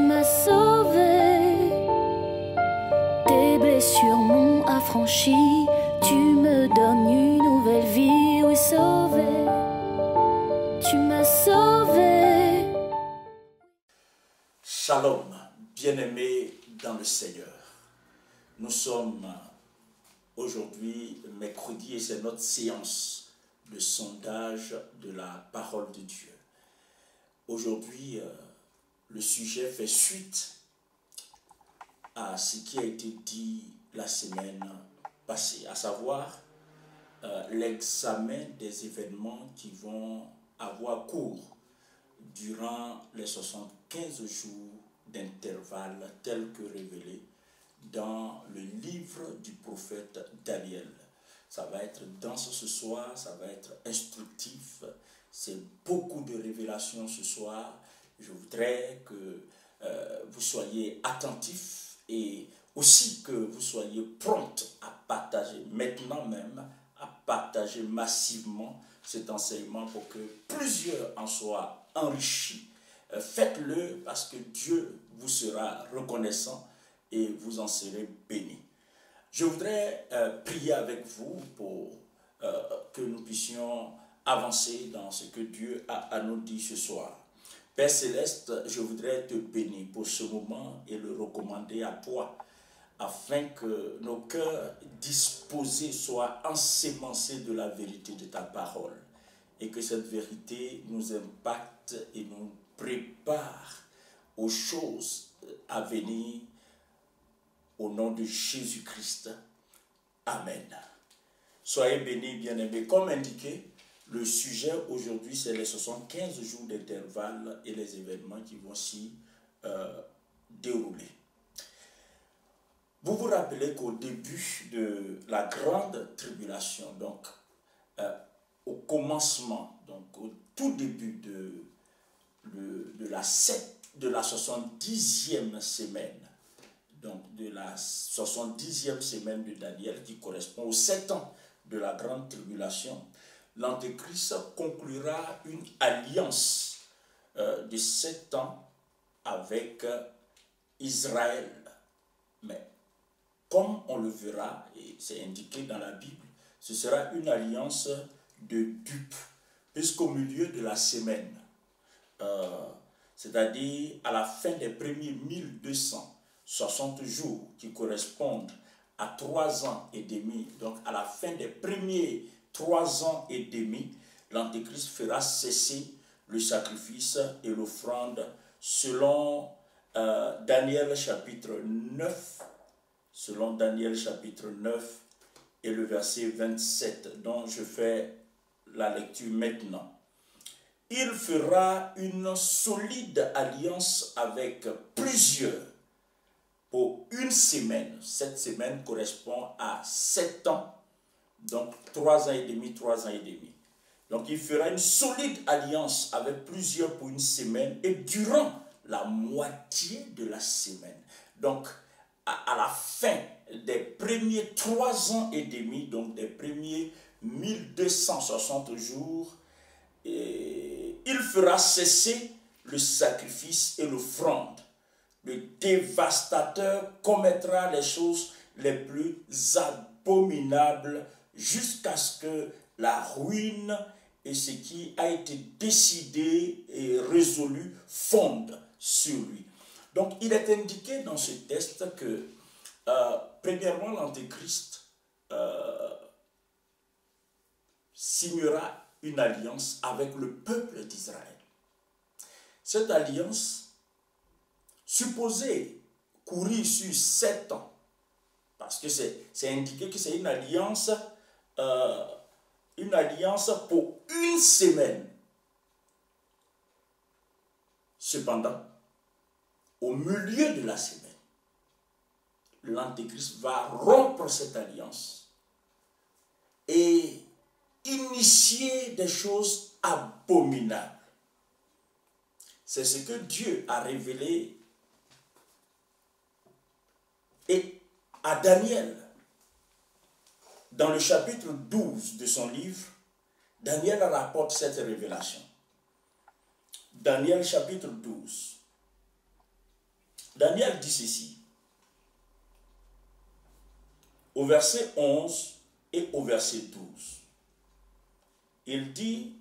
m'as sauvé, tes blessures m'ont affranchi, tu me donnes une nouvelle vie, oui sauvé, tu m'as sauvé. Shalom, bien-aimés dans le Seigneur. Nous sommes aujourd'hui mercredi et c'est notre séance de sondage de la parole de Dieu. Aujourd'hui, le sujet fait suite à ce qui a été dit la semaine passée, à savoir l'examen des événements qui vont avoir cours durant les 75 jours d'intervalle tels que révélés dans le livre du prophète Daniel. Ça va être dense ce soir, ça va être instructif, c'est beaucoup de révélations ce soir. Je voudrais que vous soyez attentifs et aussi que vous soyez prompts à partager, maintenant même, à partager massivement cet enseignement pour que plusieurs en soient enrichis. Faites-le parce que Dieu vous sera reconnaissant et vous en serez bénis. Je voudrais prier avec vous pour que nous puissions avancer dans ce que Dieu a à nous dire ce soir. Père Céleste, je voudrais te bénir pour ce moment et le recommander à toi, afin que nos cœurs disposés soient ensémencés de la vérité de ta parole, et que cette vérité nous impacte et nous prépare aux choses à venir, au nom de Jésus-Christ. Amen. Soyez bénis, bien-aimés. Comme indiqué, le sujet aujourd'hui, c'est les 75 jours d'intervalle et les événements qui vont s'y dérouler. Vous vous rappelez qu'au début de la grande tribulation, donc au commencement, donc au tout début de la 70e semaine, donc de la 70e semaine de Daniel, qui correspond aux 7 ans de la grande tribulation, l'Antéchrist conclura une alliance de 7 ans avec Israël. Mais comme on le verra, et c'est indiqué dans la Bible, ce sera une alliance de dupes, puisqu'au milieu de la semaine, c'est-à-dire à la fin des premiers 1260 jours qui correspondent à 3 ans et demi, donc à la fin des premiers 3 ans et demi, l'Antéchrist fera cesser le sacrifice et l'offrande selon Daniel chapitre 9, selon Daniel chapitre 9 et le verset 27 dont je fais la lecture maintenant. Il fera une solide alliance avec plusieurs pour une semaine. Cette semaine correspond à 7 ans, donc 3 ans et demi, 3 ans et demi. Donc il fera une solide alliance avec plusieurs pour une semaine et durant la moitié de la semaine. Donc à la fin des premiers 3 ans et demi, donc des premiers 1260 jours, il fera cesser le sacrifice et l'offrande. Le dévastateur commettra les choses les plus abominables jusqu'à ce que la ruine et ce qui a été décidé et résolu fondent sur lui. Donc il est indiqué dans ce texte que premièrement l'Antéchrist signera une alliance avec le peuple d'Israël. Cette alliance, supposée courir sur 7 ans, parce que c'est indiqué que c'est une alliance pour une semaine. Cependant, au milieu de la semaine, l'Antéchrist va rompre cette alliance et initier des choses abominables. C'est ce que Dieu a révélé et à Daniel. Dans le chapitre 12 de son livre, Daniel rapporte cette révélation. Daniel chapitre 12. Daniel dit ceci, au verset 11 et au verset 12. Il dit,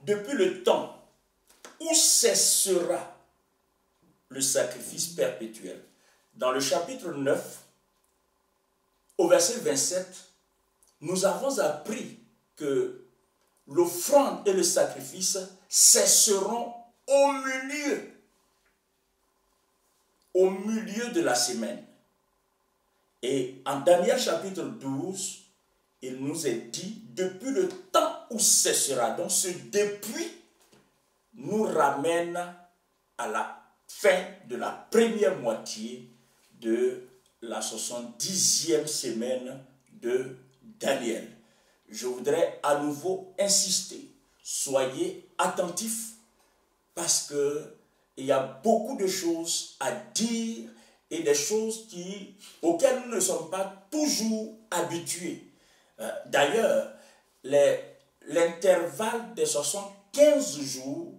depuis le temps où cessera le sacrifice perpétuel. Dans le chapitre 9, au verset 27, nous avons appris que l'offrande et le sacrifice cesseront au milieu de la semaine. Et en Daniel chapitre 12, il nous est dit, depuis le temps où cessera. Donc ce depuis nous ramène à la fin de la première moitié de la 70e semaine de Daniel. Je voudrais à nouveau insister, soyez attentifs parce qu'il y a beaucoup de choses à dire et des choses auxquelles nous ne sommes pas toujours habitués. D'ailleurs, l'intervalle des 75 jours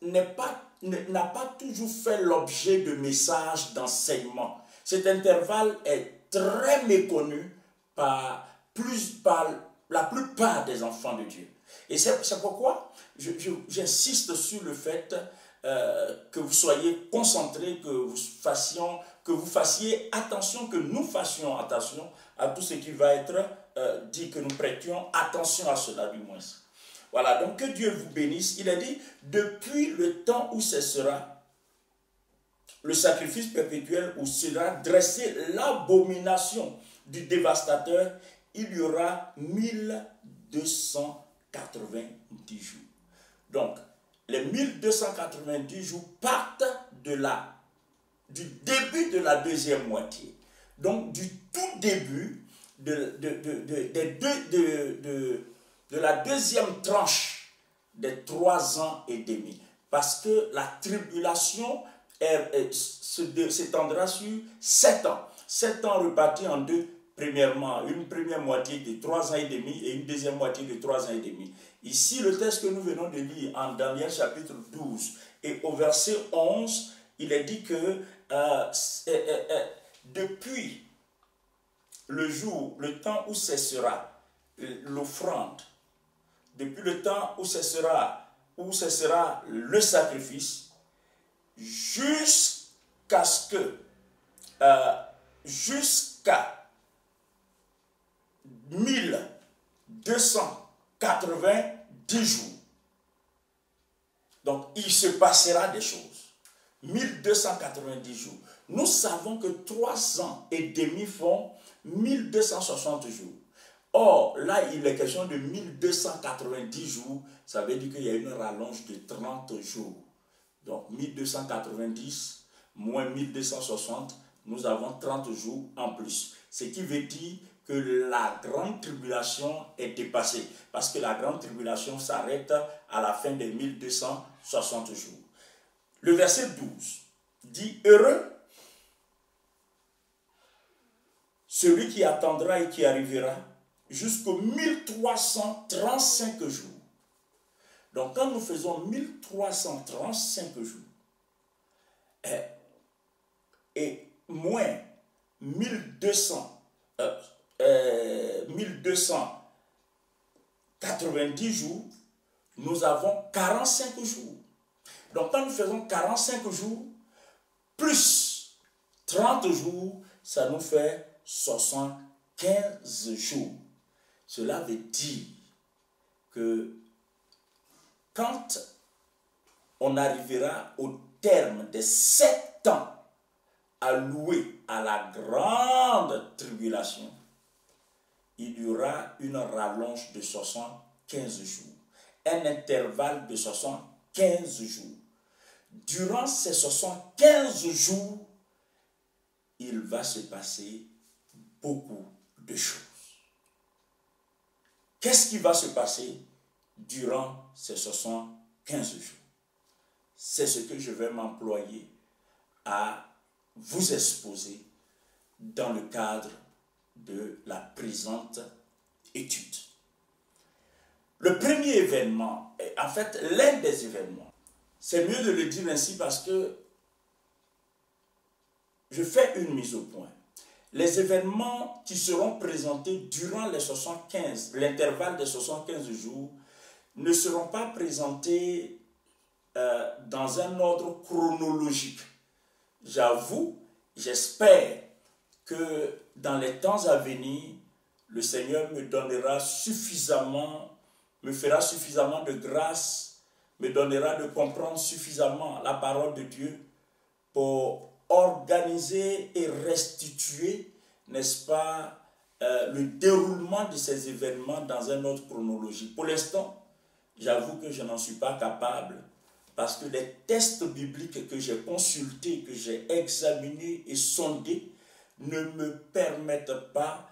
n'a pas toujours fait l'objet de messages d'enseignement. Cet intervalle est très méconnu par la plupart des enfants de Dieu. Et c'est pourquoi j'insiste sur le fait que vous soyez concentrés, que vous fassiez attention, que nous fassions attention à tout ce qui va être dit, que nous prêtions attention à cela du moins. Voilà, donc que Dieu vous bénisse. Il a dit, depuis le temps où cessera le sacrifice perpétuel, où sera dressée l'abomination du dévastateur, il y aura 1290 jours. Donc, les 1290 jours partent du début de la deuxième moitié. Donc, du tout début de la deuxième tranche des 3 ans et demi. Parce que la tribulation s'étendra sur 7 ans. 7 ans repartis en deux. Premièrement, une première moitié de 3 ans et demi et une deuxième moitié de 3 ans et demi. Ici, le texte que nous venons de lire en Daniel chapitre 12 et au verset 11, il est dit que depuis le temps où cessera l'offrande, depuis le temps où cessera le sacrifice, jusqu'à 1290 jours. Donc, il se passera des choses. 1290 jours. Nous savons que 3 ans et demi font 1260 jours. Or, là, il est question de 1290 jours. Ça veut dire qu'il y a une rallonge de 30 jours. Donc, 1290 moins 1260, nous avons 30 jours en plus. Ce qui veut dire que la grande tribulation est dépassée. Parce que la grande tribulation s'arrête à la fin des 1260 jours. Le verset 12 dit, heureux celui qui attendra et qui arrivera jusqu'aux 1335 jours. Donc quand nous faisons 1335 jours et moins 1290 jours, nous avons 45 jours. Donc quand nous faisons 45 jours plus 30 jours, ça nous fait 75 jours. Cela veut dire que quand on arrivera au terme des 7 ans alloués à la grande tribulation, il y aura une rallonge de 75 jours, un intervalle de 75 jours. Durant ces 75 jours, il va se passer beaucoup de choses. Qu'est-ce qui va se passer durant ces 75 jours? C'est ce que je vais m'employer à vous exposer dans le cadre de la présente étude. Le premier événement, en fait l'un des événements C'est mieux de le dire ainsi parce que je fais une mise au point. Les événements qui seront présentés durant les 75, l'intervalle des 75 jours, ne seront pas présentés dans un ordre chronologique. J'avoue, j'espère que dans les temps à venir, le Seigneur me donnera suffisamment, me fera suffisamment de grâce, me donnera de comprendre suffisamment la parole de Dieu pour organiser et restituer, n'est-ce pas, le déroulement de ces événements dans un ordre chronologique. Pour l'instant, j'avoue que je n'en suis pas capable parce que les textes bibliques que j'ai consultés, que j'ai examinés et sondés ne me permettent pas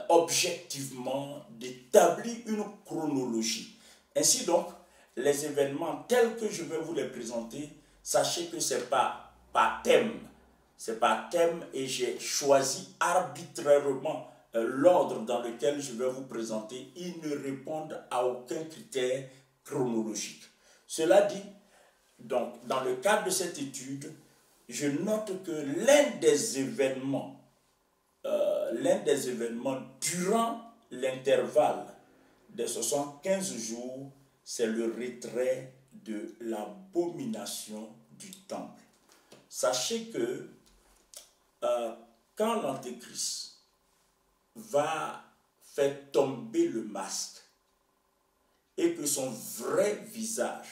objectivement d'établir une chronologie. Ainsi donc, les événements tels que je vais vous les présenter, sachez que ce n'est pas par thème. C'est par thème et j'ai choisi arbitrairement l'ordre dans lequel je vais vous présenter. Ils ne répondent à aucun critère chronologique. Cela dit, donc, dans le cadre de cette étude, je note que l'un des événements durant l'intervalle des 75 jours, c'est le retrait de l'abomination du temple. Sachez que quand l'Antéchrist va faire tomber le masque et que son vrai visage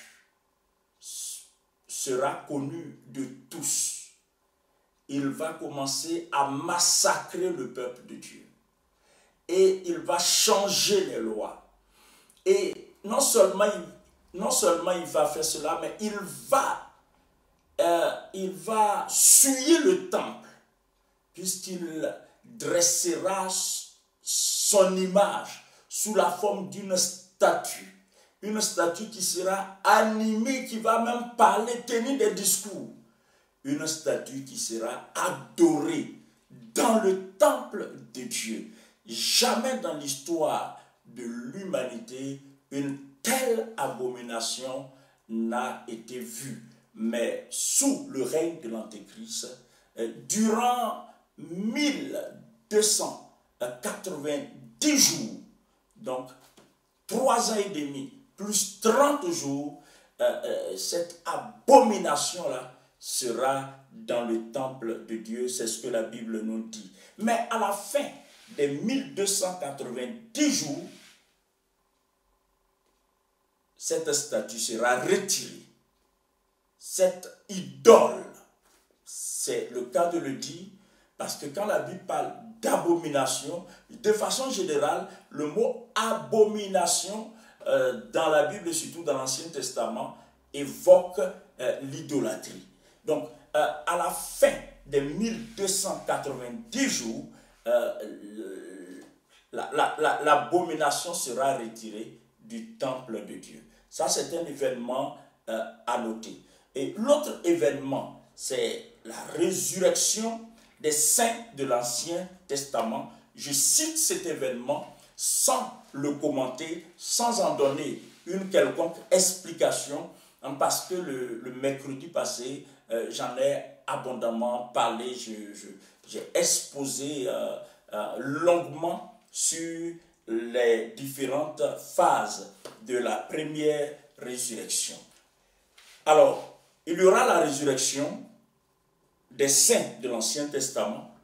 sera connu de tous, il va commencer à massacrer le peuple de Dieu. Et il va changer les lois. Et non seulement il va faire cela, mais il va souiller le temple, puisqu'il dressera son image sous la forme d'une statue. Une statue qui sera animée, qui va même parler, tenir des discours. Une statue qui sera adorée dans le temple de Dieu. Jamais dans l'histoire de l'humanité, une telle abomination n'a été vue. Mais sous le règne de l'Antéchrist, durant 1290 jours, donc 3 ans et demi, plus 30 jours, cette abomination-là sera dans le temple de Dieu. C'est ce que la Bible nous dit. Mais à la fin des 1290 jours, cette statue sera retirée. Cette idole, c'est le cas de le dire, parce que quand la Bible parle d'abomination, de façon générale, le mot abomination dans la Bible, surtout dans l'Ancien Testament, évoque l'idolâtrie. Donc, à la fin des 1290 jours, l'abomination sera retirée du temple de Dieu. Ça, c'est un événement à noter. Et l'autre événement, c'est la résurrection des saints de l'Ancien Testament. Je cite cet événement sans le commenter, sans en donner une quelconque explication, parce que le mercredi passé, j'en ai abondamment parlé, j'ai exposé longuement sur les différentes phases de la première résurrection. Alors, il y aura la résurrection des saints de l'Ancien Testament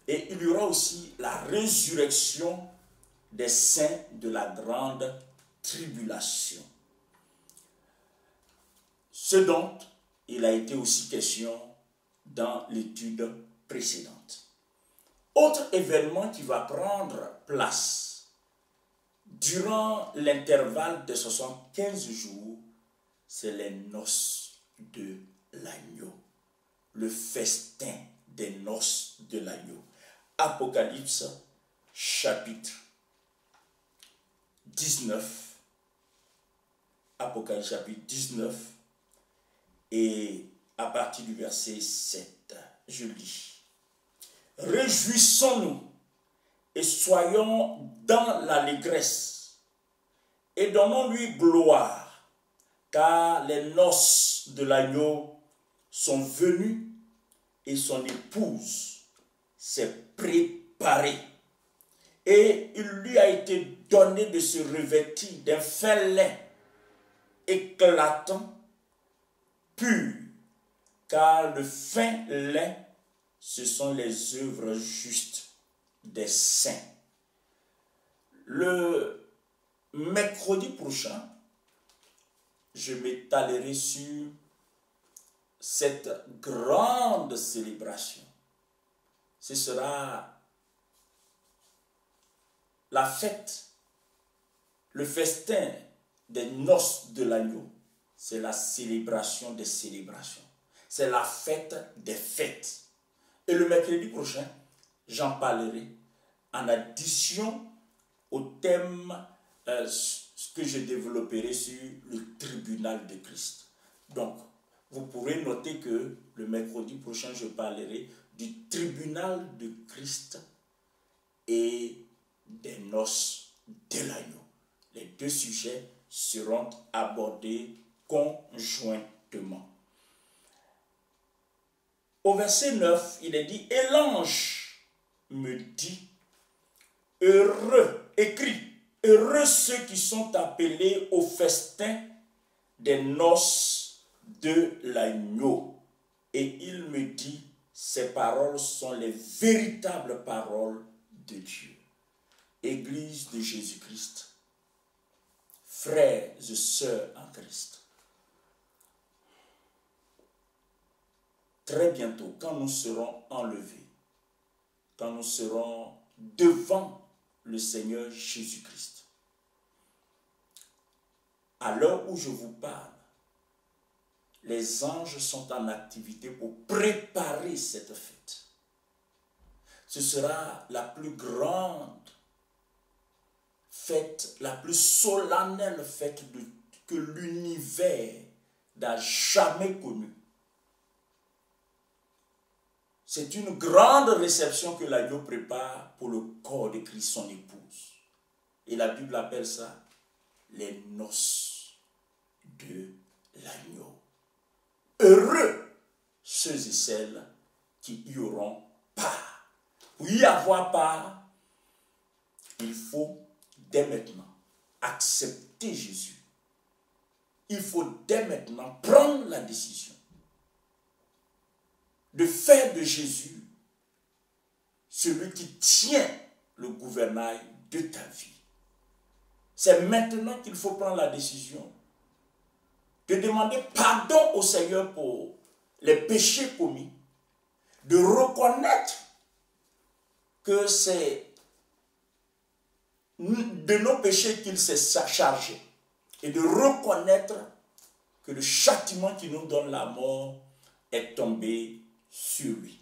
et il y aura aussi la résurrection des saints de la grande tribulation. Ce dont il a été aussi question dans l'étude précédente. Autre événement qui va prendre place durant l'intervalle de 75 jours, c'est les noces de l'agneau, le festin des noces de l'agneau. Apocalypse chapitre 19, Apocalypse chapitre 19, et à partir du verset 7, je lis. Réjouissons-nous et soyons dans l'allégresse et donnons-lui gloire, car les noces de l'agneau sont venues et son épouse s'est préparée. Et il lui a été donné de se revêtir d'un fin lin éclatant, pur, car le fin lin, ce sont les œuvres justes des saints. Le mercredi prochain, je m'étalerai sur cette grande célébration. Ce sera la fête, le festin des noces de l'agneau. C'est la célébration des célébrations. C'est la fête des fêtes. Et le mercredi prochain, j'en parlerai en addition au thème que je développerai sur le tribunal de Christ. Donc, vous pourrez noter que le mercredi prochain, je parlerai du tribunal de Christ et des noces de l'agneau. Les deux sujets seront abordés conjointement. Au verset 9, il est dit, et l'ange me dit, heureux, écrit, heureux ceux qui sont appelés au festin des noces de l'agneau. Et il me dit, ces paroles sont les véritables paroles de Dieu. Église de Jésus-Christ, frères et sœurs en Christ. Très bientôt, quand nous serons enlevés, quand nous serons devant le Seigneur Jésus-Christ, à l'heure où je vous parle, les anges sont en activité pour préparer cette fête. Ce sera la plus grande fête, la plus solennelle fête que l'univers n'a jamais connue. C'est une grande réception que l'agneau prépare pour le corps de Christ, son épouse. Et la Bible appelle ça les noces de l'agneau. Heureux ceux et celles qui y auront part. Pour y avoir part, il faut dès maintenant accepter Jésus. Il faut dès maintenant prendre la décision de faire de Jésus celui qui tient le gouvernail de ta vie. C'est maintenant qu'il faut prendre la décision de demander pardon au Seigneur pour les péchés commis, de reconnaître que c'est de nos péchés qu'il s'est chargé et de reconnaître que le châtiment qui nous donne la mort est tombé sur lui.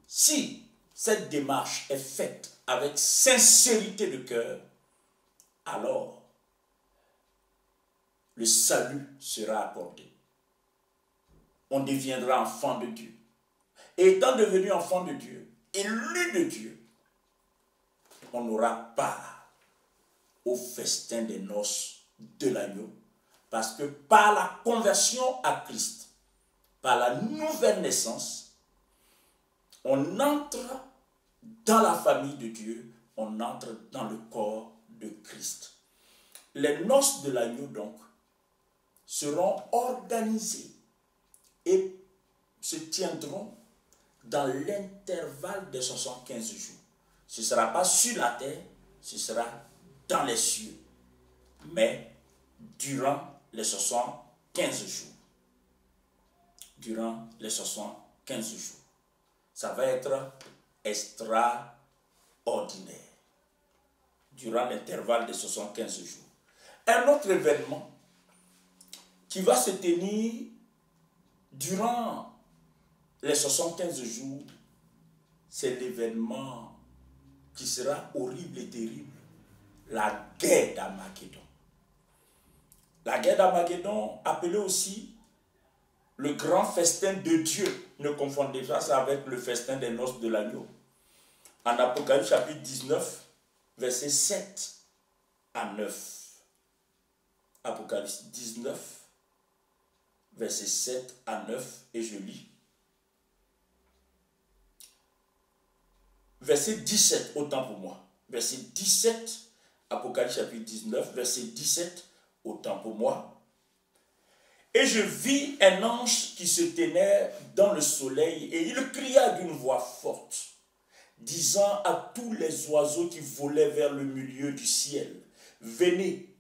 Si cette démarche est faite avec sincérité de cœur, alors le salut sera accordé. On deviendra enfant de Dieu. Et étant devenu enfant de Dieu, élu de Dieu, on aura part au festin des noces de l'agneau. Parce que par la conversion à Christ, par la nouvelle naissance, on entre dans la famille de Dieu, on entre dans le corps de Christ. Les noces de l'agneau, donc, seront organisées et se tiendront dans l'intervalle des 75 jours. Ce ne sera pas sur la terre, ce sera dans les cieux, mais durant les 75 jours. Durant les 75 jours. Ça va être extraordinaire. Durant l'intervalle des 75 jours. Un autre événement qui va se tenir durant les 75 jours, c'est l'événement qui sera horrible et terrible, la guerre d'Armageddon. La guerre d'Armageddon, appelée aussi le grand festin de Dieu. Ne confondez pas ça avec le festin des noces de l'agneau. En Apocalypse chapitre 19, versets 7 à 9. Apocalypse 19, versets 7 à 9, et je lis. Verset 17, autant pour moi. Verset 17, Apocalypse chapitre 19, verset 17, autant pour moi. Et je vis un ange qui se tenait dans le soleil, et il cria d'une voix forte, disant à tous les oiseaux qui volaient vers le milieu du ciel, « Venez,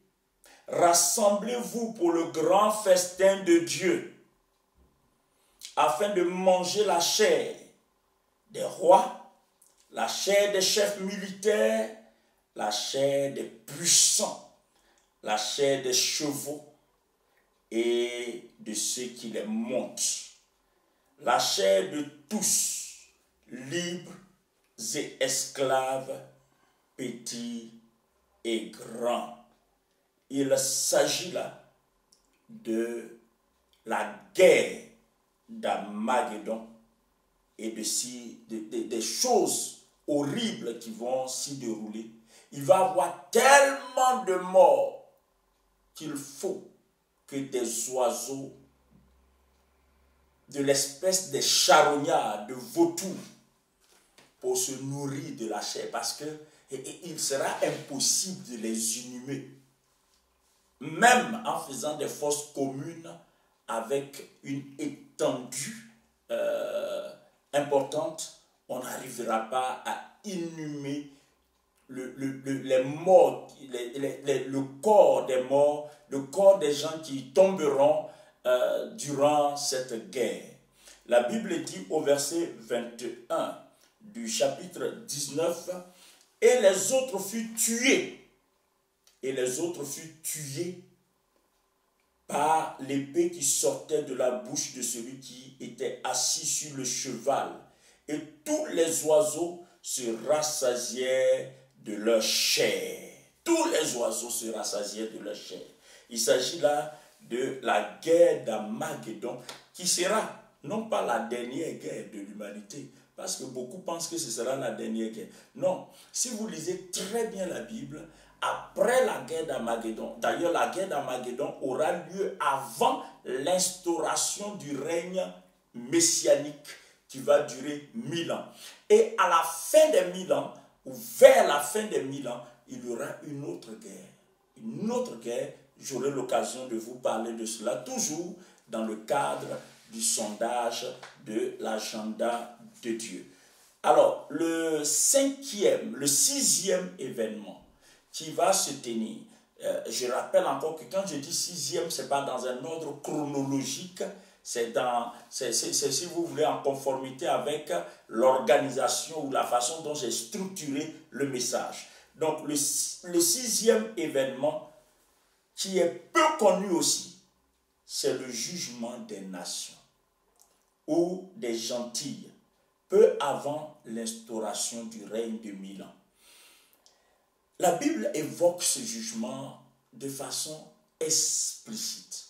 rassemblez-vous pour le grand festin de Dieu, afin de manger la chair des rois, la chair des chefs militaires, la chair des puissants, la chair des chevaux et de ceux qui les montent, la chair de tous, libres et esclaves, petits et grands. » Il s'agit là de la guerre d'Armageddon et des choses horribles qui vont s'y dérouler. Il va y avoir tellement de morts qu'il faut que des oiseaux de l'espèce des charognards, de vautours, pour se nourrir de la chair, parce qu'il sera impossible de les inhumer. Même en faisant des fosses communes avec une étendue importante, on n'arrivera pas à inhumer les morts, le corps des morts, le corps des gens qui tomberont durant cette guerre. La Bible dit au verset 21 du chapitre 19, « Et les autres furent tués. Et les autres furent tués par l'épée qui sortait de la bouche de celui qui était assis sur le cheval. Et tous les oiseaux se rassasièrent de leur chair. » Tous les oiseaux se rassasièrent de leur chair. Il s'agit là de la guerre d'Armageddon qui sera non pas la dernière guerre de l'humanité, parce que beaucoup pensent que ce sera la dernière guerre. Non, si vous lisez très bien la Bible, après la guerre d'Armageddon, d'ailleurs la guerre d'Armageddon aura lieu avant l'instauration du règne messianique qui va durer 1000 ans. Et à la fin des 1000 ans, ou vers la fin des 1000 ans, il y aura une autre guerre. Une autre guerre, j'aurai l'occasion de vous parler de cela, toujours dans le cadre du sondage de l'agenda de Dieu. Alors, le sixième événement qui va se tenir, je rappelle encore que quand je dis sixième, ce n'est pas dans un ordre chronologique, c'est si vous voulez en conformité avec l'organisation ou la façon dont j'ai structuré le message. Donc, le sixième événement, qui est peu connu aussi, c'est le jugement des nations ou des Gentilles, peu avant l'instauration du règne de 1000 ans. La Bible évoque ce jugement de façon explicite,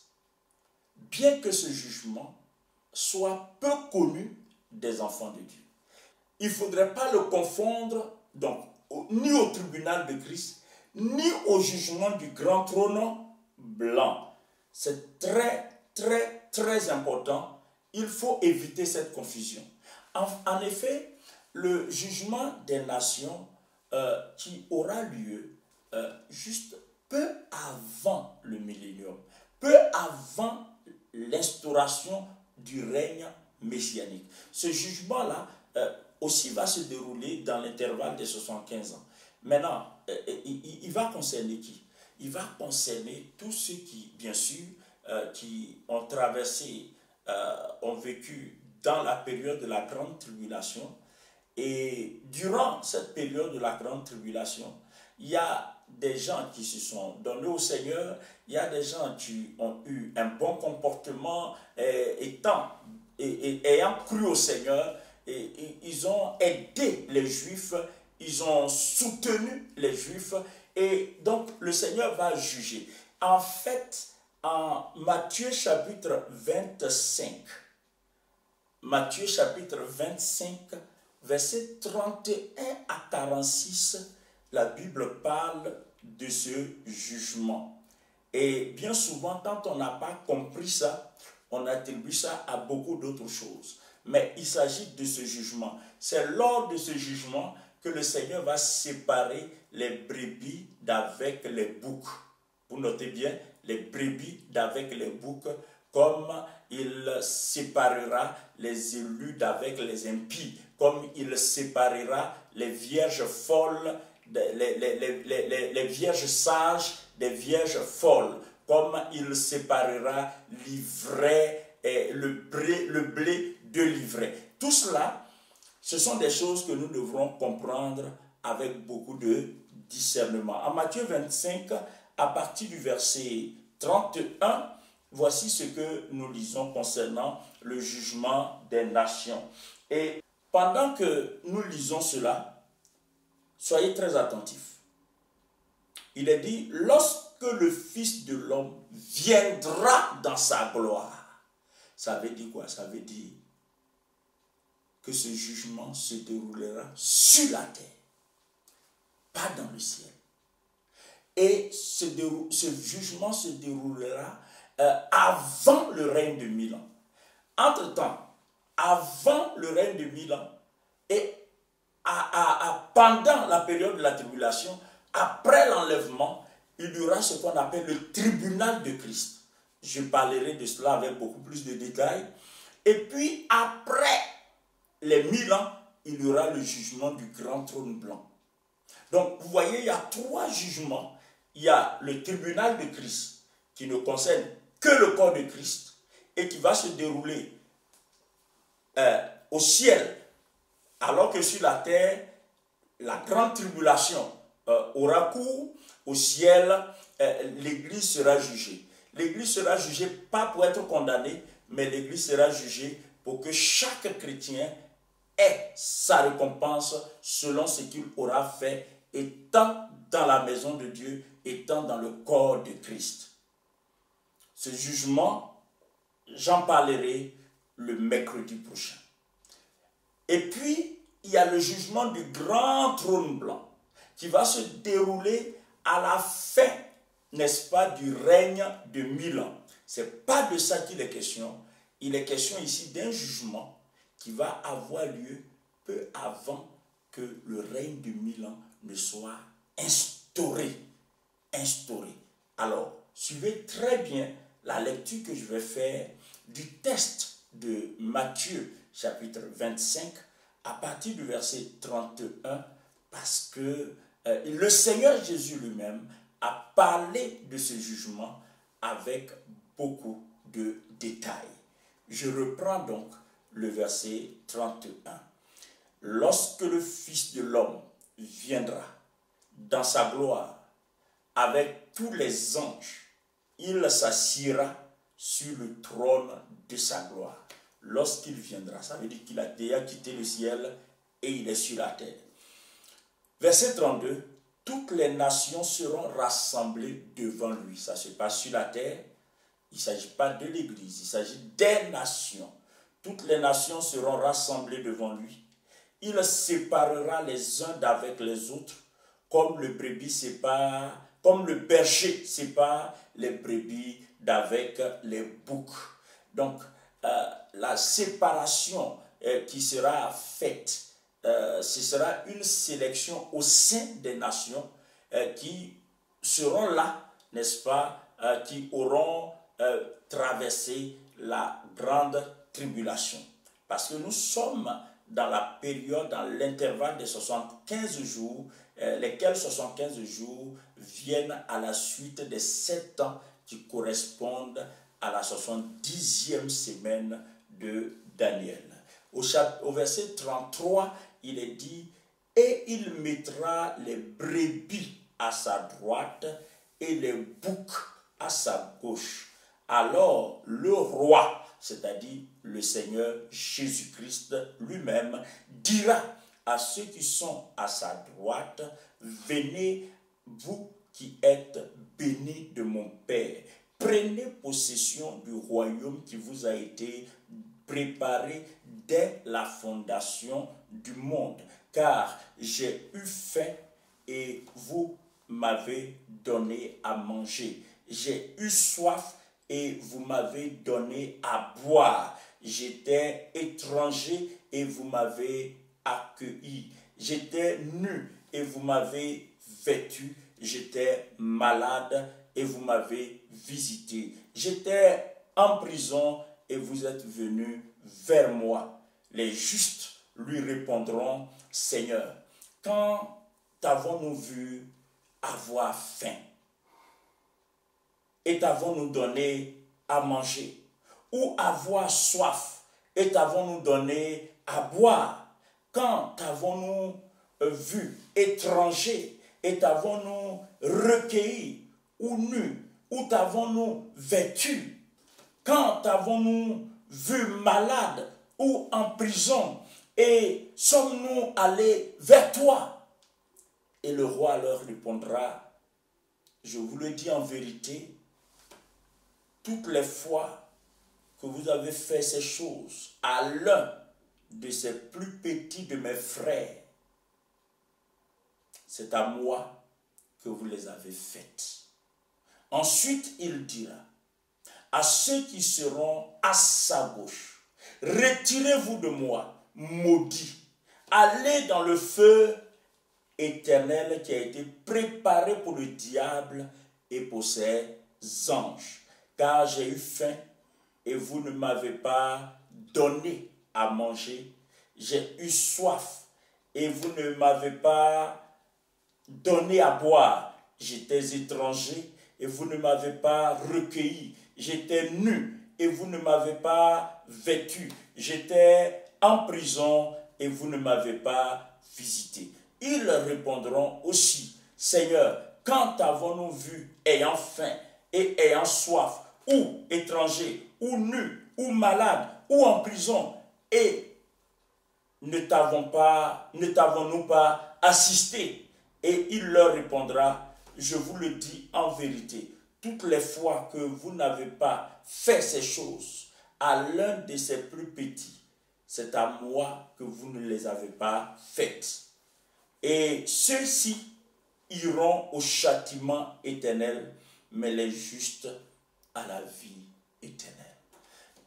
bien que ce jugement soit peu connu des enfants de Dieu. Il ne faudrait pas le confondre donc, ni au tribunal de Christ, ni au jugement du grand trône blanc. C'est très, très, très important. Il faut éviter cette confusion. En effet, le jugement des nations qui aura lieu juste peu avant le millénium, peu avant l'instauration du règne messianique. Ce jugement-là aussi va se dérouler dans l'intervalle des 75 ans. Maintenant, il va concerner qui? Il va concerner tous ceux qui, bien sûr, qui ont traversé, ont vécu dans la période de la grande tribulation. Et durant cette période de la grande tribulation, il y a des gens qui se sont donnés au Seigneur, il y a des gens qui ont eu un bon comportement ayant cru au Seigneur, et ils ont aidé les Juifs, ils ont soutenu les Juifs, et donc le Seigneur va juger. En fait, en Matthieu chapitre 25, versets 31 à 46, la Bible parle de ce jugement. Et bien souvent, quand on n'a pas compris ça, on attribue ça à beaucoup d'autres choses. Mais il s'agit de ce jugement. C'est lors de ce jugement que le Seigneur va séparer les brebis d'avec les boucs. Vous notez bien, les brebis d'avec les boucs, comme il séparera les élus d'avec les impies, comme il séparera les vierges folles, les vierges sages des vierges folles, comme il séparera l'ivraie et le blé de l'ivraie. Tout cela, ce sont des choses que nous devrons comprendre avec beaucoup de discernement. En Matthieu 25, à partir du verset 31, voici ce que nous lisons concernant le jugement des nations. Et pendant que nous lisons cela, soyez très attentifs. Il est dit, lorsque le Fils de l'homme viendra dans sa gloire. Ça veut dire quoi? Ça veut dire que ce jugement se déroulera sur la terre, pas dans le ciel. Et ce jugement se déroulera avant le règne de 1000 ans. Entre-temps, avant le règne de 1000 ans et pendant la période de la tribulation, après l'enlèvement, il y aura ce qu'on appelle le tribunal de Christ. Je parlerai de cela avec beaucoup plus de détails. Et puis après les 1000 ans, il y aura le jugement du grand trône blanc. Donc vous voyez, il y a 3 jugements. Il y a le tribunal de Christ qui ne concerne que le corps de Christ et qui va se dérouler au ciel, alors que sur la terre, la grande tribulation aura cours. Au ciel, l'Église sera jugée. L'Église sera jugée pas pour être condamnée, mais l'Église sera jugée pour que chaque chrétien ait sa récompense selon ce qu'il aura fait, étant dans la maison de Dieu, étant dans le corps de Christ. Ce jugement, j'en parlerai le mercredi prochain. Et puis, il y a le jugement du grand trône blanc qui va se dérouler à la fin, n'est-ce pas, du règne de 1000 ans. Ce n'est pas de ça qu'il est question. Il est question ici d'un jugement qui va avoir lieu peu avant que le règne de 1000 ans ne soit instauré. Alors, suivez très bien la lecture que je vais faire du texte de Matthieu, chapitre 25, à partir du verset 31, parce que le Seigneur Jésus lui-même a parlé de ce jugement avec beaucoup de détails. Je reprends donc le verset 31. Lorsque le Fils de l'homme viendra dans sa gloire avec tous les anges, il s'assiera sur le trône de sa gloire. Lorsqu'il viendra, ça veut dire qu'il a déjà quitté le ciel et il est sur la terre. Verset 32, toutes les nations seront rassemblées devant lui. Ça se passe sur la terre. Il ne s'agit pas de l'Église, il s'agit des nations. Toutes les nations seront rassemblées devant lui. Il séparera les uns d'avec les autres, comme le berger sépare les brebis d'avec les boucs. Donc, la séparation qui sera faite, ce sera une sélection au sein des nations qui seront là, n'est-ce pas, qui auront traversé la grande tribulation. Parce que nous sommes dans la période, dans l'intervalle des 75 jours, lesquels 75 jours viennent à la suite des 7 ans qui correspondent à la 70e semaine de Daniel. Au verset 33, il est dit « Et il mettra les brebis à sa droite et les boucs à sa gauche. Alors le roi, c'est-à-dire le Seigneur Jésus-Christ lui-même, dira à ceux qui sont à sa droite, venez, vous qui êtes bénis de mon Père, prenez possession du royaume qui vous a été préparé dès la fondation du monde, car j'ai eu faim et vous m'avez donné à manger. J'ai eu soif et vous m'avez donné à boire. J'étais étranger et vous m'avez accueilli. J'étais nu et vous m'avez vêtu. J'étais malade et vous m'avez visité. J'étais en prison et vous êtes venus vers moi. Les justes lui répondront, Seigneur, quand t'avons-nous vu avoir faim et t'avons-nous donné à manger, ou avoir soif et t'avons-nous donné à boire? Quand t'avons-nous vu étranger et t'avons-nous recueilli, ou nu, ou t'avons-nous vêtu? Quand t'avons-nous vu malade ou en prison et sommes-nous allés vers toi? Et le roi leur répondra, je vous le dis en vérité, toutes les fois que vous avez fait ces choses à l'un de ces plus petits de mes frères, c'est à moi que vous les avez faites. Ensuite, il dira à ceux qui seront à sa gauche, retirez-vous de moi, maudits, allez dans le feu éternel qui a été préparé pour le diable et pour ses anges. Car j'ai eu faim et vous ne m'avez pas donné à manger. J'ai eu soif et vous ne m'avez pas donné à boire. J'étais étranger et vous ne m'avez pas recueilli. J'étais nu et vous ne m'avez pas vêtu. J'étais en prison et vous ne m'avez pas visité. Ils répondront aussi, Seigneur, quand avons-nous vu ayant faim et ayant soif, ou étranger, ou nu, ou malade, ou en prison, et ne t'avons-nous pas assisté? Et il leur répondra, je vous le dis en vérité, toutes les fois que vous n'avez pas fait ces choses à l'un de ces plus petits, c'est à moi que vous ne les avez pas faites. Et ceux-ci iront au châtiment éternel, mais les justes à la vie éternelle.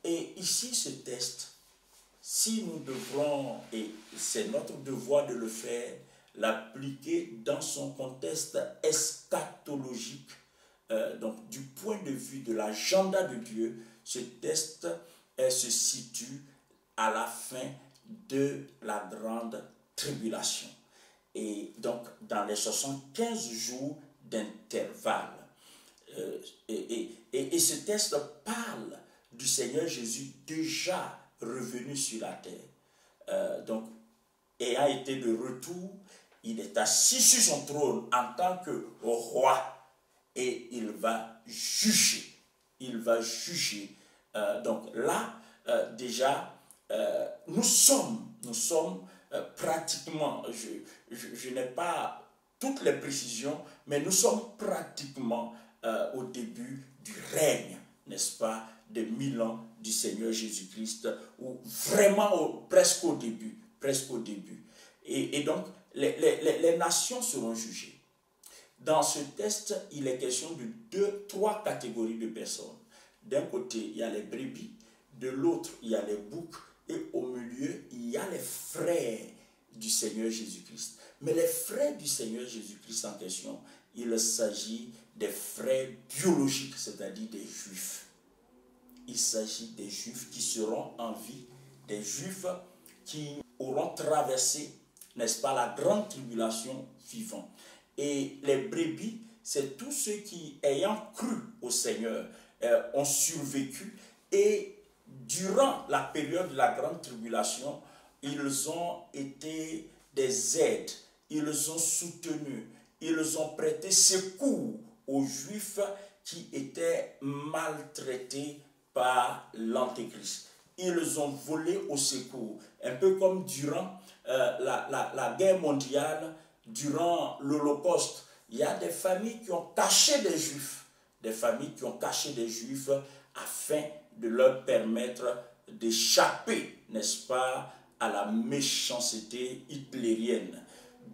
Et ici, ce texte, si nous devrons, et c'est notre devoir de le faire, l'appliquer dans son contexte eschatologique, donc du point de vue de l'agenda de Dieu, ce texte se situe à la fin de la grande tribulation. Et donc, dans les 75 jours d'intervalle. Et ce texte parle du Seigneur Jésus déjà revenu sur la terre. Donc, ayant été de retour, il est assis sur son trône en tant que roi et il va juger. Il va juger. Donc là, déjà, nous sommes pratiquement, je n'ai pas toutes les précisions, mais nous sommes pratiquement au début du règne, n'est-ce pas, de 1000 ans du Seigneur Jésus-Christ, ou vraiment presque au début. Et donc, les nations seront jugées. Dans ce texte, il est question de trois catégories de personnes. D'un côté, il y a les brebis, de l'autre, il y a les boucs, et au milieu, il y a les frères du Seigneur Jésus-Christ. Mais les frères du Seigneur Jésus-Christ en question, il s'agit des frères biologiques, c'est-à-dire des Juifs. Il s'agit des Juifs qui seront en vie, des Juifs qui auront traversé, n'est-ce pas, la grande tribulation vivant. Et les brebis, c'est tous ceux qui, ayant cru au Seigneur, ont survécu et durant la période de la grande tribulation, ils ont été des aides, ils ont soutenu, ils ont prêté secours aux Juifs qui étaient maltraités par l'Antéchrist. Ils ont volé au secours, un peu comme durant la guerre mondiale, durant l'Holocauste. Il y a des familles qui ont caché des Juifs, afin de leur permettre d'échapper, n'est-ce pas, à la méchanceté hitlérienne.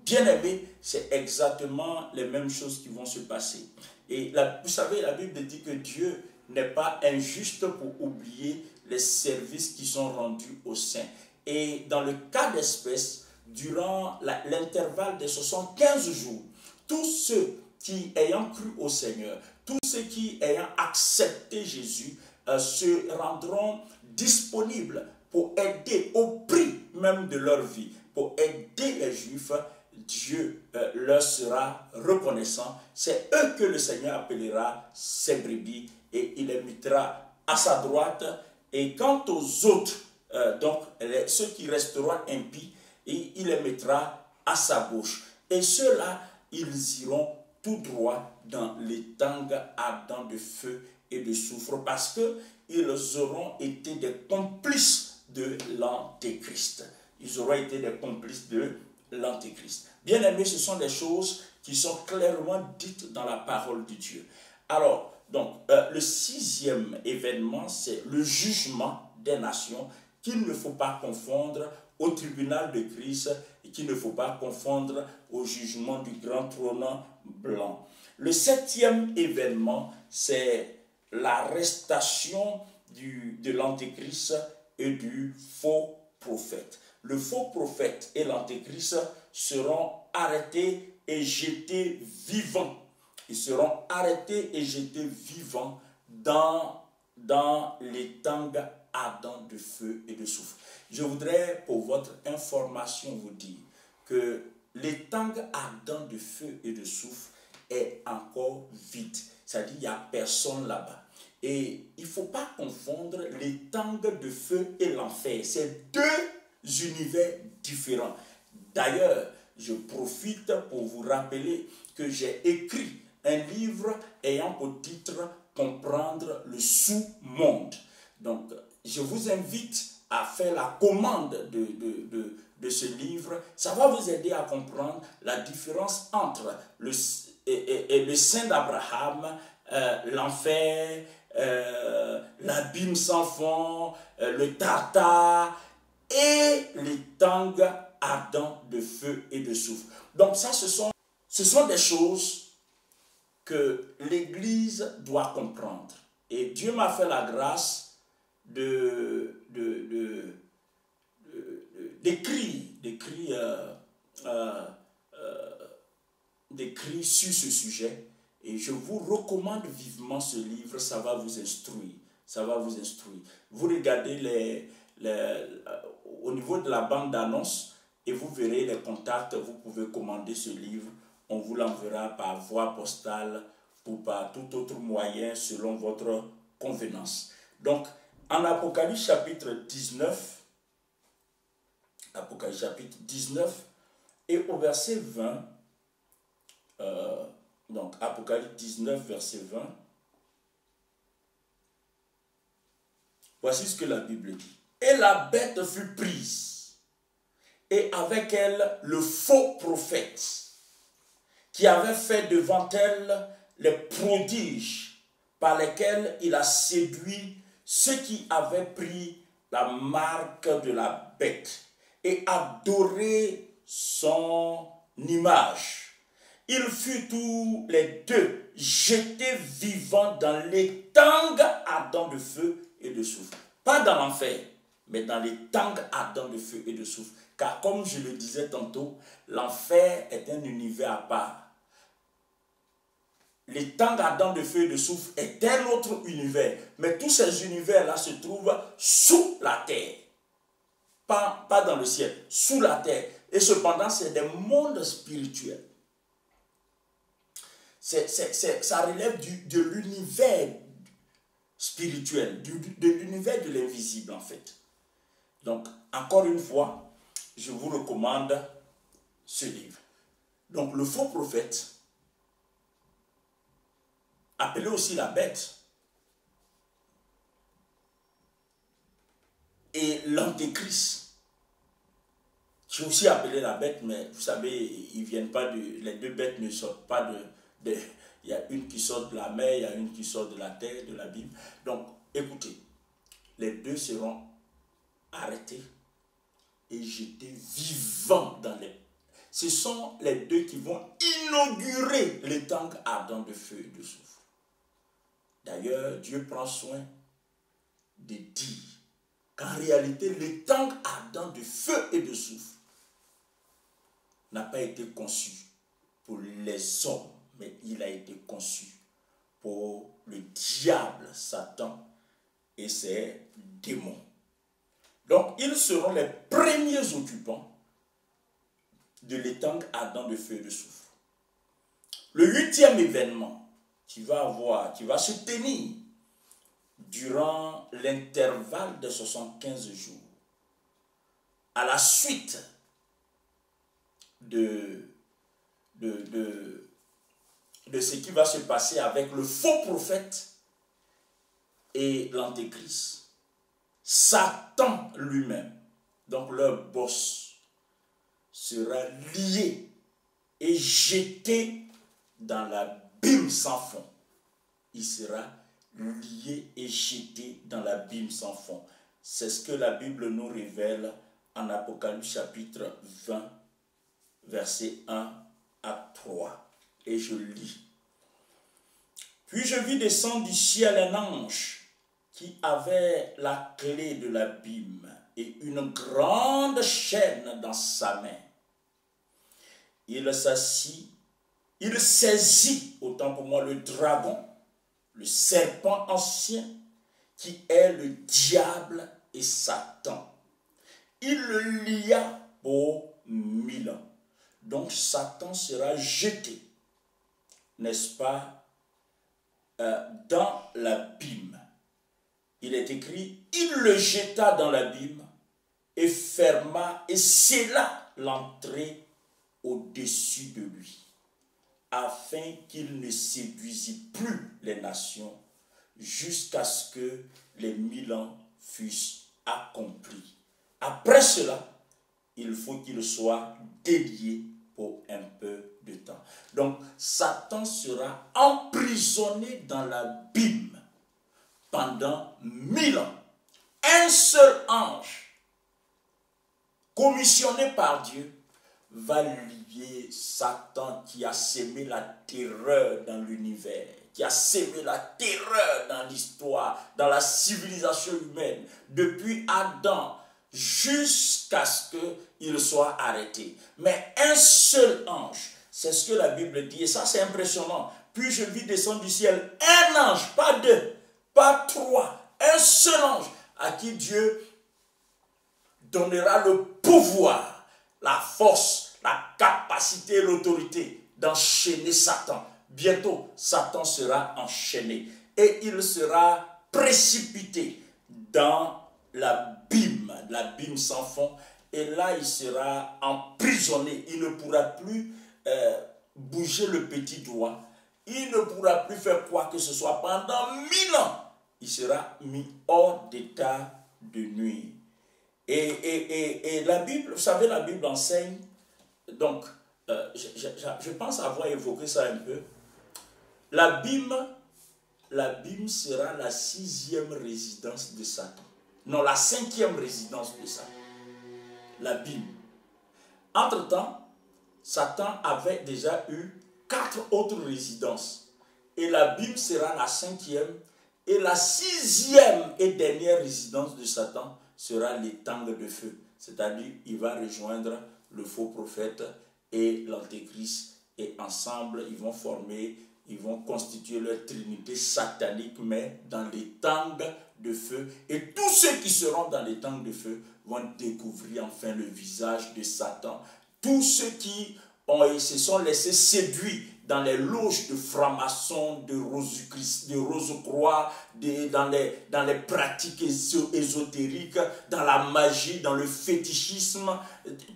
Bien aimé, c'est exactement les mêmes choses qui vont se passer. Et vous savez, la Bible dit que Dieu n'est pas injuste pour oublier les services qui sont rendus aux saints. Et dans le cas d'espèce, durant l'intervalle des 75 jours, tous ceux qui, ayant cru au Seigneur, tous ceux qui, ayant accepté Jésus, se rendront disponibles pour aider au prix même de leur vie, pour aider les Juifs. Dieu leur sera reconnaissant. C'est eux que le Seigneur appellera ses brebis et il les mettra à sa droite. Et quant aux autres, donc ceux qui resteront impies, il les mettra à sa gauche. Et ceux-là, ils iront tout droit dans les tangs ardents de feu et de soufre parce qu'ils auront été des complices de l'Antéchrist. Ils auront été des complices de l'Antéchrist. Bien aimés, ce sont des choses qui sont clairement dites dans la parole de Dieu. Alors, donc, le 6e événement, c'est le jugement des nations qu'il ne faut pas confondre au tribunal de Christ et qu'il ne faut pas confondre au jugement du grand trône blanc. Le 7e événement, c'est l'arrestation de l'Antéchrist et du faux prophète. Le faux prophète et l'Antéchrist seront arrêtés et jetés vivants. Ils seront arrêtés et jetés vivants dans les tangs ardents de feu et de soufre. Je voudrais, pour votre information, vous dire que les tangs ardents de feu et de soufre est encore vide. C'est-à-dire qu'il n'y a personne là-bas. Et il ne faut pas confondre les tangs de feu et l'enfer. C'est deux univers différents. D'ailleurs, je profite pour vous rappeler que j'ai écrit un livre ayant pour titre « Comprendre le sous-monde ». Donc, je vous invite à faire la commande de ce livre. Ça va vous aider à comprendre la différence entre le sein d'Abraham, l'enfer, l'abîme sans fond, le Tartare et les tangs ardents de feu et de soufre. Donc ça, ce sont des choses que l'Église doit comprendre. Et Dieu m'a fait la grâce d'écrire sur ce sujet. Et je vous recommande vivement ce livre, ça va vous instruire. Ça va vous instruire. Vous regardez au niveau de la bande d'annonce et vous verrez les contacts, vous pouvez commander ce livre. On vous l'enverra par voie postale ou par tout autre moyen selon votre convenance. Donc, en Apocalypse chapitre 19, et au verset 20, donc Apocalypse 19, verset 20, voici ce que la Bible dit. Et la bête fut prise, et avec elle le faux prophète, qui avait fait devant elle les prodiges par lesquels il a séduit ceux qui avaient pris la marque de la bête et adoré son image. Ils furent tous les deux jetés vivants dans les tangs ardents de feu et de soufre. Pas dans l'enfer, mais dans les tangs ardents de feu et de soufre. Car comme je le disais tantôt, l'enfer est un univers à part. Les tangs ardents de feu et de soufre est un autre univers. Mais tous ces univers-là se trouvent sous la terre. Pas dans le ciel, sous la terre. Et cependant, c'est des mondes spirituels. Ça relève de l'univers spirituel, de l'univers de l'invisible en fait. Donc, encore une fois, je vous recommande ce livre. Donc, le faux prophète, appelé aussi la bête, et l'antéchrist, qui est aussi appelé la bête, mais vous savez, ils viennent pas les deux bêtes ne sortent pas il y a une qui sort de la mer, il y a une qui sort de la terre, de l'abîme. Donc, écoutez, les deux seront arrêtés et jetés vivants dans les... Ce sont les deux qui vont inaugurer l'étang ardent de feu et de soufre. D'ailleurs, Dieu prend soin de dire qu'en réalité, l'étang ardent de feu et de soufre n'a pas été conçu pour les hommes, mais il a été conçu pour le diable, Satan et ses démons. Donc, ils seront les premiers occupants de l'étang ardent de feu et de soufre. Le 8e événement qui va se tenir durant l'intervalle de 75 jours, à la suite de ce qui va se passer avec le faux prophète et l'antéchrist. Satan lui-même, donc leur boss, sera lié et jeté dans l'abîme sans fond. Il sera lié et jeté dans l'abîme sans fond. C'est ce que la Bible nous révèle en Apocalypse chapitre 20, versets 1 à 3. Et je lis. Puis je vis descendre du ciel un ange qui avait la clé de l'abîme et une grande chaîne dans sa main. Il s'assit, il saisit, autant pour moi, le dragon, le serpent ancien, qui est le diable et Satan. Il le lia pour 1000 ans. Donc Satan sera jeté, n'est-ce pas, dans l'abîme. Il est écrit, il le jeta dans l'abîme et ferma et scella l'entrée au-dessus de lui, afin qu'il ne séduisît plus les nations jusqu'à ce que les 1000 ans fussent accomplis. Après cela, il faut qu'il soit délié pour un peu de temps. Donc, Satan sera emprisonné dans l'abîme pendant 1000 ans. Un seul ange, commissionné par Dieu, va lier Satan qui a sémé la terreur dans l'univers, qui a sémé la terreur dans l'histoire, dans la civilisation humaine, depuis Adam jusqu'à ce qu'il soit arrêté. Mais un seul ange, c'est ce que la Bible dit, et ça c'est impressionnant. Puis je vis descendre du ciel un ange, pas deux, pas trois, un seul ange à qui Dieu donnera le pouvoir, la force, la capacité et l'autorité d'enchaîner Satan. Bientôt, Satan sera enchaîné et il sera précipité dans l'abîme sans fond. Et là, il sera emprisonné. Il ne pourra plus bouger le petit doigt. Il ne pourra plus faire quoi que ce soit pendant 1000 ans. Il sera mis hors d'état de nuire. Et la Bible, vous savez, la Bible enseigne, donc, je pense avoir évoqué ça un peu. L'abîme sera la 6e résidence de Satan. Non, la 5e résidence de Satan. L'abîme. Entre-temps, Satan avait déjà eu 4 autres résidences. Et l'abîme sera la 5e. Et la 6e et dernière résidence de Satan sera l'étang de feu. C'est-à-dire, il va rejoindre le faux prophète et l'antéchrist. Et ensemble, ils vont constituer leur trinité satanique, mais dans l'étang de feu. Et tous ceux qui seront dans l'étang de feu vont découvrir enfin le visage de Satan. Tous ceux qui se sont laissés séduire dans les loges de francs-maçons, de Rose-Croix, dans les pratiques ésotériques, dans la magie, dans le fétichisme,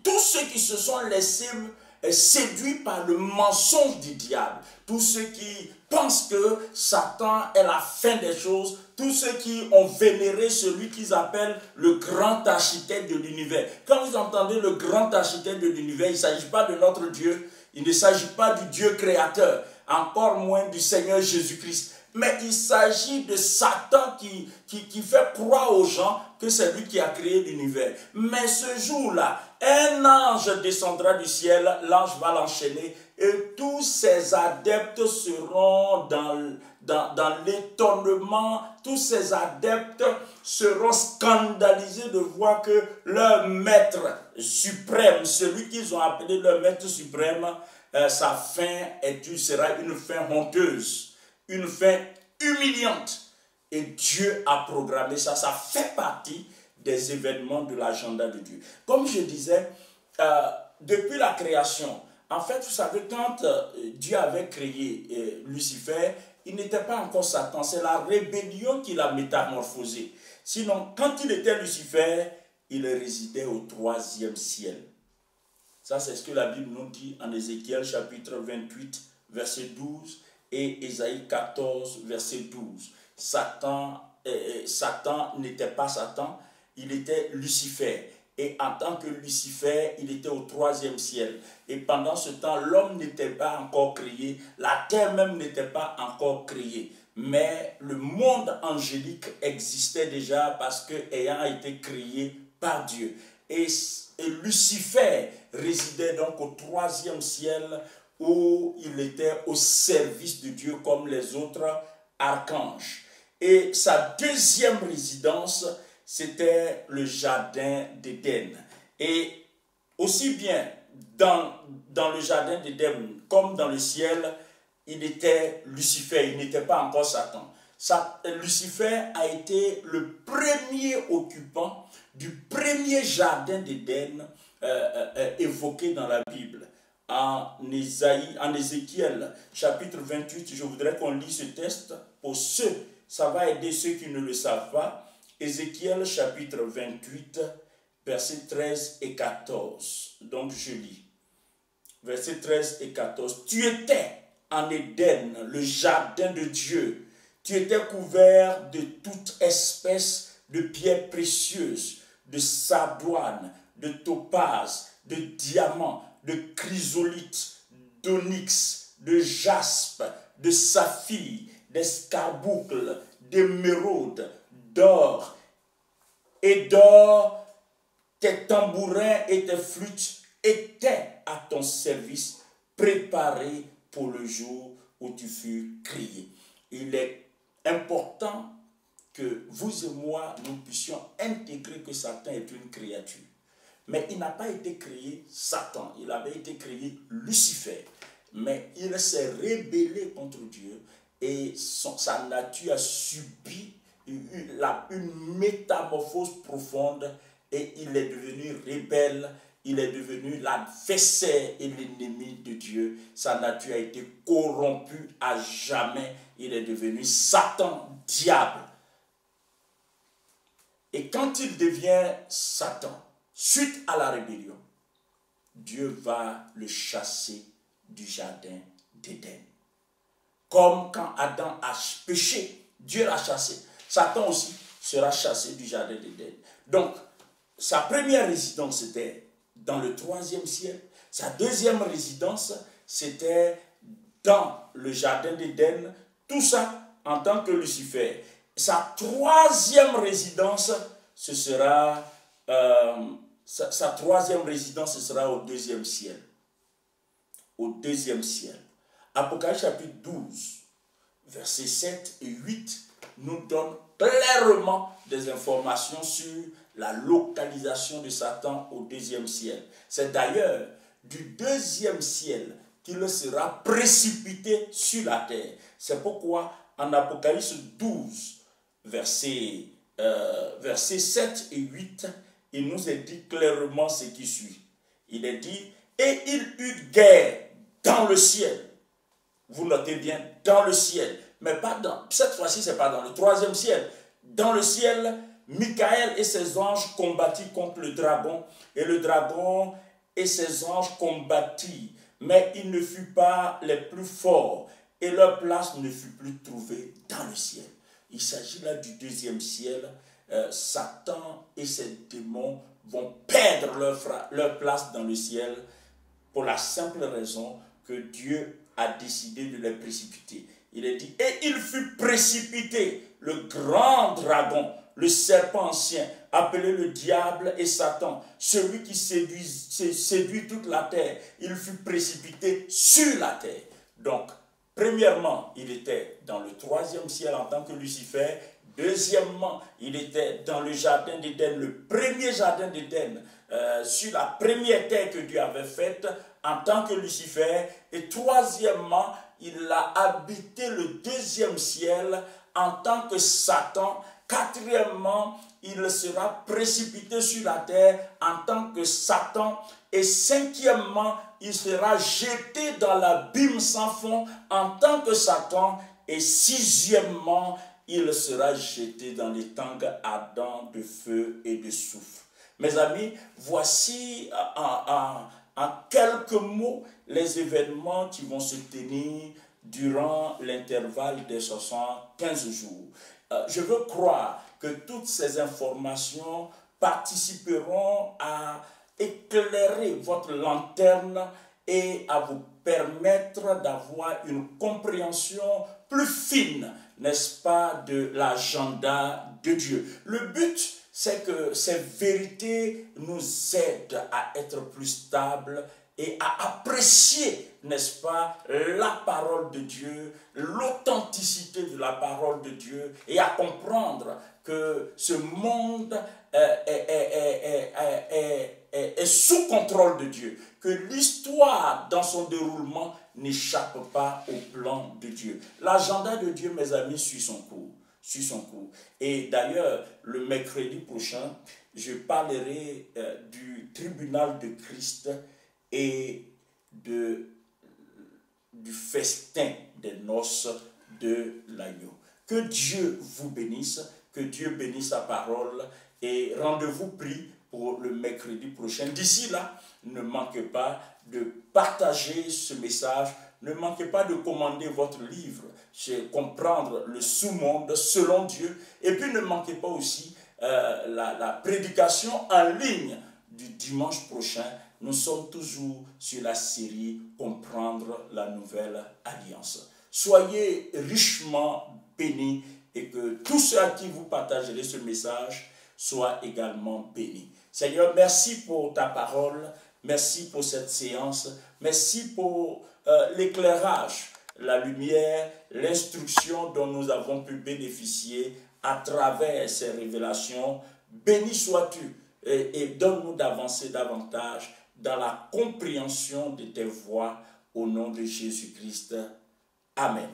tous ceux qui se sont laissés séduits par le mensonge du diable, tous ceux qui pensent que Satan est la fin des choses, tous ceux qui ont vénéré celui qu'ils appellent le grand architecte de l'univers. Quand vous entendez le grand architecte de l'univers, il ne s'agit pas de notre Dieu, il ne s'agit pas du Dieu créateur, encore moins du Seigneur Jésus-Christ, Mais il s'agit de Satan qui fait croire aux gens que c'est lui qui a créé l'univers. Mais ce jour-là, un ange descendra du ciel, l'ange va l'enchaîner et tous ses adeptes seront dans l'étonnement. Tous ces adeptes seront scandalisés de voir que leur maître suprême, celui qu'ils ont appelé leur maître suprême, sa fin sera une fin honteuse, une fin humiliante. Et Dieu a programmé ça. Ça fait partie des événements de l'agenda de Dieu. Comme je disais, depuis la création, en fait, vous savez, quand Dieu avait créé Lucifer, il n'était pas encore Satan. C'est la rébellion qui l'a métamorphosé. Sinon, quand il était Lucifer, il résidait au 3e ciel. Ça, c'est ce que la Bible nous dit en Ézéchiel chapitre 28, verset 12 et Ésaïe 14, verset 12. Satan n'était pas Satan, il était Lucifer. Et en tant que Lucifer, il était au 3e ciel. Et pendant ce temps, l'homme n'était pas encore créé, la terre même n'était pas encore créée. Mais le monde angélique existait déjà parce que ayant été créé par Dieu. Et Lucifer résidait donc au 3e ciel où il était au service de Dieu comme les autres archanges. Et sa deuxième résidence, c'était le jardin d'Éden. Et aussi bien dans le jardin d'Éden comme dans le ciel, il était Lucifer, il n'était pas encore Satan. Lucifer a été le premier occupant du premier jardin d'Éden évoqué dans la Bible. En Ézéchiel, chapitre 28, je voudrais qu'on lise ce texte pour ceux, ça va aider ceux qui ne le savent pas. Ézéchiel, chapitre 28, versets 13 et 14. Donc je lis. Versets 13 et 14. Tu étais en Éden, le jardin de Dieu. Tu étais couvert de toute espèce de pierres précieuses, de sardoine, de topaz, de diamants, de chrysolite, d'onyx, de jaspe, de saphir, d'escarboucle, d'émeraude, d'or. Et d'or, tes tambourins et tes flûtes étaient à ton service, préparés pour le jour où tu fus créé. Il est important que vous et moi, nous puissions intégrer que Satan est une créature. Mais il n'a pas été créé Satan, il avait été créé Lucifer. Mais il s'est rébellé contre Dieu et sa nature a subi une métamorphose profonde et il est devenu rebelle, il est devenu l'adversaire et l'ennemi de Dieu. Sa nature a été corrompue à jamais, il est devenu Satan, diable. Et quand il devient Satan, suite à la rébellion, Dieu va le chasser du jardin d'Éden. Comme quand Adam a péché, Dieu l'a chassé. Satan aussi sera chassé du jardin d'Éden. Donc, sa première résidence, c'était dans le 3e ciel. Sa deuxième résidence, c'était dans le jardin d'Éden. Tout ça en tant que Lucifer. Sa troisième résidence, ce sera... sa troisième résidence, ce sera au 2e ciel. Au 2e ciel. Apocalypse chapitre 12, versets 7 et 8 nous donne clairement des informations sur la localisation de Satan au 2e ciel. C'est d'ailleurs du 2e ciel qu'il sera précipité sur la terre. C'est pourquoi en Apocalypse 12, versets 7 et 8, il nous est dit clairement ce qui suit. Il est dit, et il eut guerre dans le ciel. Vous notez bien, dans le ciel. Mais pas dans, cette fois-ci, ce n'est pas dans le 3e ciel. Dans le ciel, Michael et ses anges combattirent contre le dragon. Et le dragon et ses anges combattirent. Mais ils ne furent pas les plus forts. Et leur place ne fut plus trouvée dans le ciel. Il s'agit là du 2e ciel. Satan et ses démons vont perdre leur place dans le ciel pour la simple raison que Dieu a décidé de les précipiter. il est dit, et il fut précipité, le grand dragon, le serpent ancien, appelé le diable et Satan, celui qui séduit toute la terre, il fut précipité sur la terre. Donc, premièrement, il était dans le troisième ciel en tant que Lucifer. Deuxièmement, il était dans le jardin d'Éden, le premier jardin d'Éden, sur la première terre que Dieu avait faite en tant que Lucifer. Et troisièmement, il a habité le deuxième ciel en tant que Satan. Quatrièmement, il sera précipité sur la terre en tant que Satan. Et cinquièmement, il sera jeté dans l'abîme sans fond en tant que Satan. Et sixièmement, il sera jeté dans les tangs ardents de feu et de soufre. Mes amis, voici en quelques mots les événements qui vont se tenir durant l'intervalle des 75 jours. Je veux croire que toutes ces informations participeront à éclairer votre lanterne et à vous permettre d'avoir une compréhension plus fine, n'est-ce pas, de l'agenda de Dieu. Le but, c'est que ces vérités nous aident à être plus stables et à apprécier, n'est-ce pas, la parole de Dieu, l'authenticité de la parole de Dieu, et à comprendre que ce monde est sous contrôle de Dieu, que l'histoire dans son déroulement n'échappe pas au plan de Dieu. L'agenda de Dieu, mes amis, suit son cours. Et d'ailleurs, le mercredi prochain, je parlerai du tribunal de Christ et du festin des noces de l'agneau. Que Dieu vous bénisse, que Dieu bénisse sa parole, et rendez-vous pris pour le mercredi prochain. D'ici là, ne manquez pas de partager ce message, ne manquez pas de commander votre livre chez Comprendre le sous-monde selon Dieu, et puis ne manquez pas aussi la prédication en ligne du dimanche prochain. Nous sommes toujours sur la série Comprendre la nouvelle alliance. Soyez richement bénis et que tous ceux à qui vous partagerez ce message soient également bénis. Seigneur, merci pour ta parole, merci pour cette séance, merci pour l'éclairage, la lumière, l'instruction dont nous avons pu bénéficier à travers ces révélations. Béni sois-tu et donne-nous d'avancer davantage dans la compréhension de tes voies au nom de Jésus-Christ. Amen.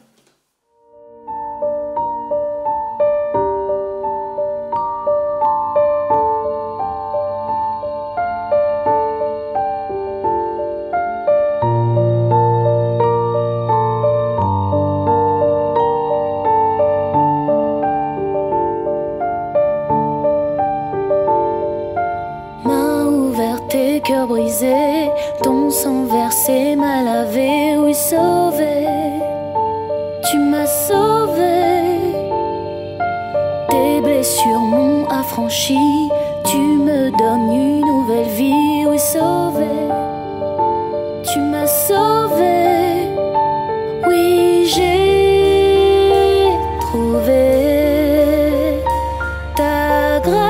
Cœur brisé, ton sang versé m'a lavé, oui sauvé, tu m'as sauvé. Tes blessures m'ont affranchi, tu me donnes une nouvelle vie, oui sauvé, tu m'as sauvé. Oui, j'ai trouvé ta grâce.